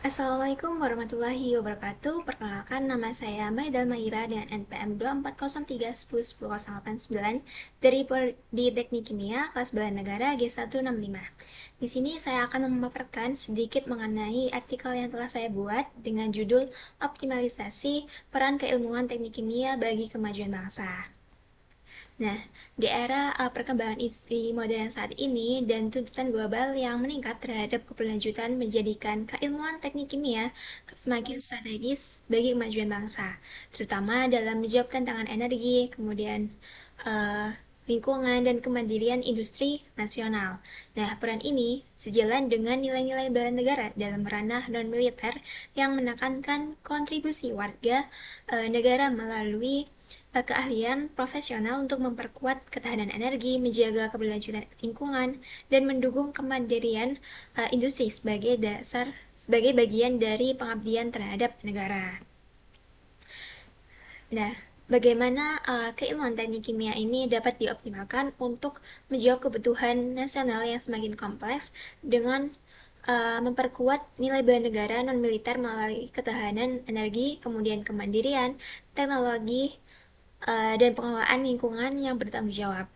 Assalamualaikum warahmatullahi wabarakatuh. Perkenalkan, nama saya Maidal Mahira dengan NPM 240310189 dari Prodi Teknik Kimia kelas Bela Negara G165. Di sini saya akan memaparkan sedikit mengenai artikel yang telah saya buat dengan judul Optimalisasi Peran Keilmuan Teknik Kimia bagi Kemajuan Bangsa. Nah, di era perkembangan industri modern saat ini dan tuntutan global yang meningkat terhadap keberlanjutan menjadikan keilmuan teknik kimia semakin strategis bagi kemajuan bangsa, terutama dalam menjawab tantangan energi, kemudian uh, lingkungan dan kemandirian industri nasional. Nah, peran ini sejalan dengan nilai-nilai bela negara dalam ranah non-militer yang menekankan kontribusi warga negara melalui keahlian profesional untuk memperkuat ketahanan energi, menjaga keberlanjutan lingkungan, dan mendukung kemandirian industri sebagai bagian dari pengabdian terhadap negara. Nah, bagaimana keilmuan teknik kimia ini dapat dioptimalkan untuk menjawab kebutuhan nasional yang semakin kompleks dengan memperkuat nilai bela negara non-militer melalui ketahanan energi, kemudian kemandirian, teknologi, dan pengelolaan lingkungan yang bertanggung jawab.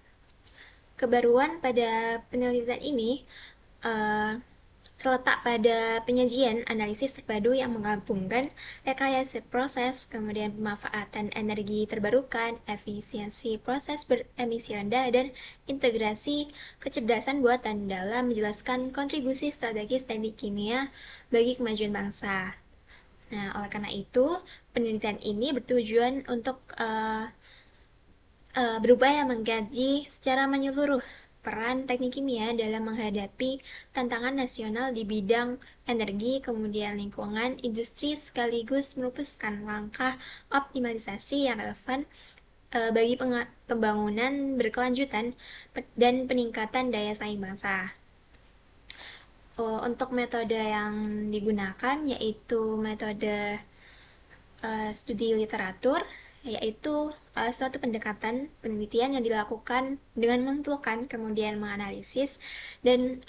Kebaruan pada penelitian ini uh, terletak pada penyajian analisis terpadu yang menggabungkan rekayasa proses, kemudian pemanfaatan energi terbarukan, efisiensi proses beremisi rendah, dan integrasi kecerdasan buatan dalam menjelaskan kontribusi strategis teknik kimia bagi kemajuan bangsa. Nah, oleh karena itu, penelitian ini bertujuan untuk berupaya mengkaji secara menyeluruh peran teknik kimia dalam menghadapi tantangan nasional di bidang energi, kemudian lingkungan, industri, sekaligus merumuskan langkah optimalisasi yang relevan bagi pembangunan berkelanjutan dan peningkatan daya saing bangsa. Untuk metode yang digunakan yaitu metode studi literatur, yaitu suatu pendekatan penelitian yang dilakukan dengan mengumpulkan, kemudian menganalisis, dan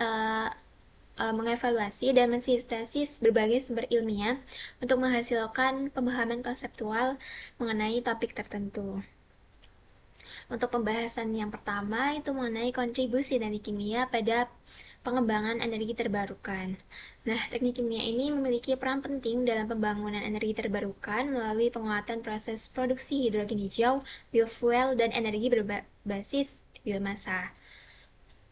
mengevaluasi dan mensintesis berbagai sumber ilmiah untuk menghasilkan pemahaman konseptual mengenai topik tertentu. Untuk pembahasan yang pertama itu mengenai kontribusi teknik kimia pada pengembangan energi terbarukan. Nah, teknik kimia ini memiliki peran penting dalam pembangunan energi terbarukan melalui penguatan proses produksi hidrogen hijau, biofuel, dan energi berbasis biomasa.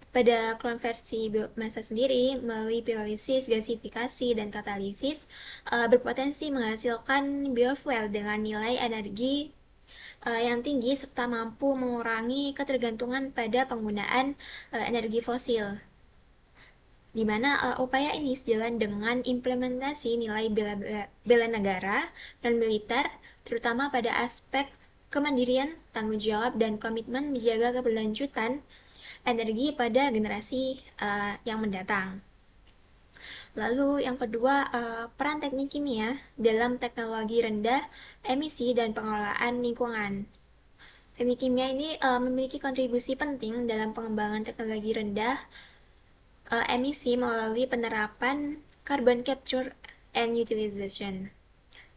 Pada konversi biomasa sendiri, melalui pirolisis, gasifikasi, dan katalisis, berpotensi menghasilkan biofuel dengan nilai energi yang tinggi serta mampu mengurangi ketergantungan pada penggunaan energi fosil, di mana upaya ini sejalan dengan implementasi nilai bela negara dan militer, terutama pada aspek kemandirian, tanggung jawab, dan komitmen menjaga keberlanjutan energi pada generasi yang mendatang. Lalu yang kedua, peran teknik kimia dalam teknologi rendah emisi dan pengelolaan lingkungan. Teknik kimia ini memiliki kontribusi penting dalam pengembangan teknologi rendah emisi melalui penerapan carbon capture and utilization,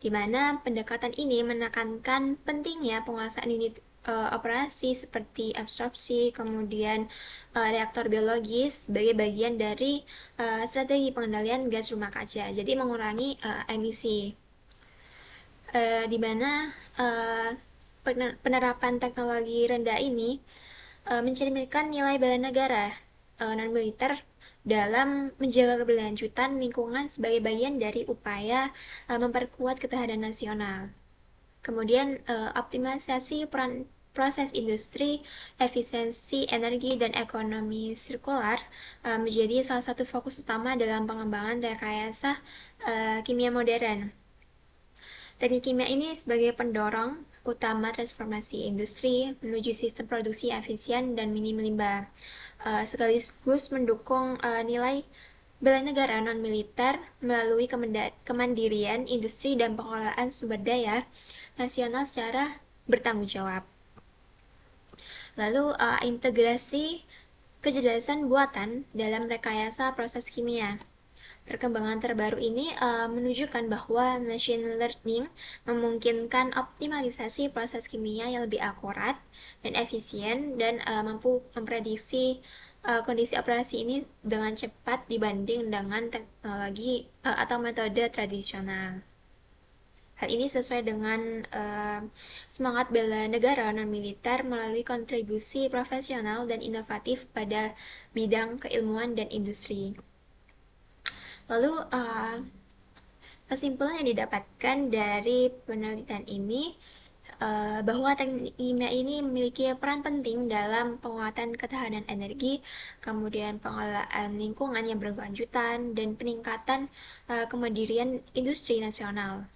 di mana pendekatan ini menekankan pentingnya penguasaan unit operasi seperti absorpsi, kemudian reaktor biologis sebagai bagian dari strategi pengendalian gas rumah kaca, jadi mengurangi emisi. Di mana uh, penerapan teknologi rendah ini mencerminkan nilai bela negara non-militer dalam menjaga keberlanjutan lingkungan sebagai bagian dari upaya memperkuat ketahanan nasional. Kemudian optimalisasi peran proses industri, efisiensi energi, dan ekonomi sirkular menjadi salah satu fokus utama dalam pengembangan rekayasa kimia modern. Teknik kimia ini sebagai pendorong utama transformasi industri menuju sistem produksi efisien dan minim limbah, sekaligus mendukung nilai bela negara non-militer melalui kemandirian industri dan pengelolaan sumber daya nasional secara bertanggung jawab. Lalu integrasi kecerdasan buatan dalam rekayasa proses kimia. Perkembangan terbaru ini menunjukkan bahwa machine learning memungkinkan optimalisasi proses kimia yang lebih akurat dan efisien dan mampu memprediksi kondisi operasi ini dengan cepat dibanding dengan teknologi atau metode tradisional. Hal ini sesuai dengan semangat bela negara non-militer melalui kontribusi profesional dan inovatif pada bidang keilmuan dan industri. Lalu, kesimpulan yang didapatkan dari penelitian ini bahwa teknik kimia ini memiliki peran penting dalam penguatan ketahanan energi, kemudian pengelolaan lingkungan yang berkelanjutan, dan peningkatan kemandirian industri nasional.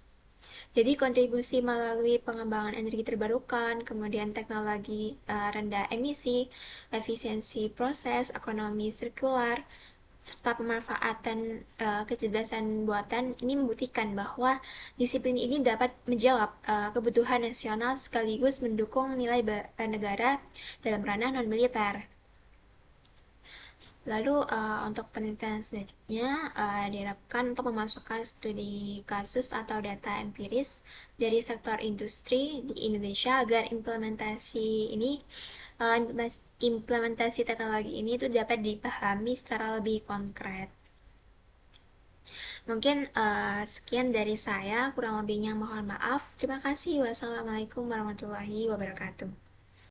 Jadi kontribusi melalui pengembangan energi terbarukan, kemudian teknologi rendah emisi, efisiensi proses, ekonomi sirkular, serta pemanfaatan kecerdasan buatan ini membuktikan bahwa disiplin ini dapat menjawab kebutuhan nasional sekaligus mendukung nilai negara dalam ranah non-militer. Lalu untuk penelitian selanjutnya diharapkan untuk memasukkan studi kasus atau data empiris dari sektor industri di Indonesia agar implementasi teknologi ini itu dapat dipahami secara lebih konkret. Mungkin sekian dari saya, kurang lebihnya mohon maaf. Terima kasih. Wassalamualaikum warahmatullahi wabarakatuh.